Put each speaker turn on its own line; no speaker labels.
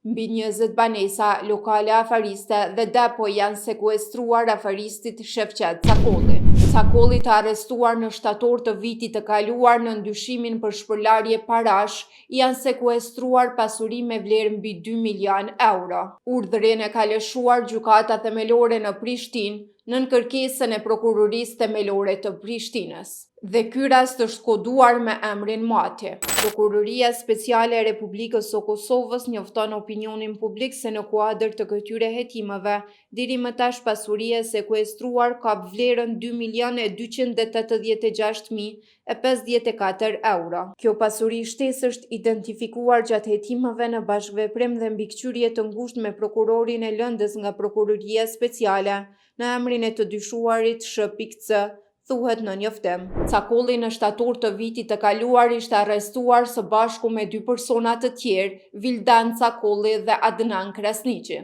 Mbi 20 banesa, lokale afariste dhe depo janë sekuestruar afaristit Shefqet Cakolli. Cakolli, të arrestuar në shtator të vitit të kaluar në ndyshimin për shpërlarje parash, janë sekuestruar pasuri me vlerë mbi 2 milion euro. Urdhrin e ka lëshuar gjykata themelore në Prishtinë nën kërkesën e prokurorisë themelore të Prishtinës. Dhe ky rast është koduar me emrin Mati. Prokuroria Speciale e Republikës së Kosovës njofton opinionin publik se në kuadër të këtyre hetimeve, deri më tash pasuria e sekuestruar ka vlerën 2.286.054 euro. Kjo pasuri shtesë është identifikuar gjatë hetimeve në bashkëveprim dhe mbikëqyrje të ngushtë me prokurorin e lëndës nga Prokuroria Speciale në emrin e të dyshuarit Sh.C, thuhet në njoftim. Cakolli në shtator të vitit të kaluar ishte arrestuar së bashku me 2 persona të tjerë, Vildan Cakolli dhe Adnan Krasniqi.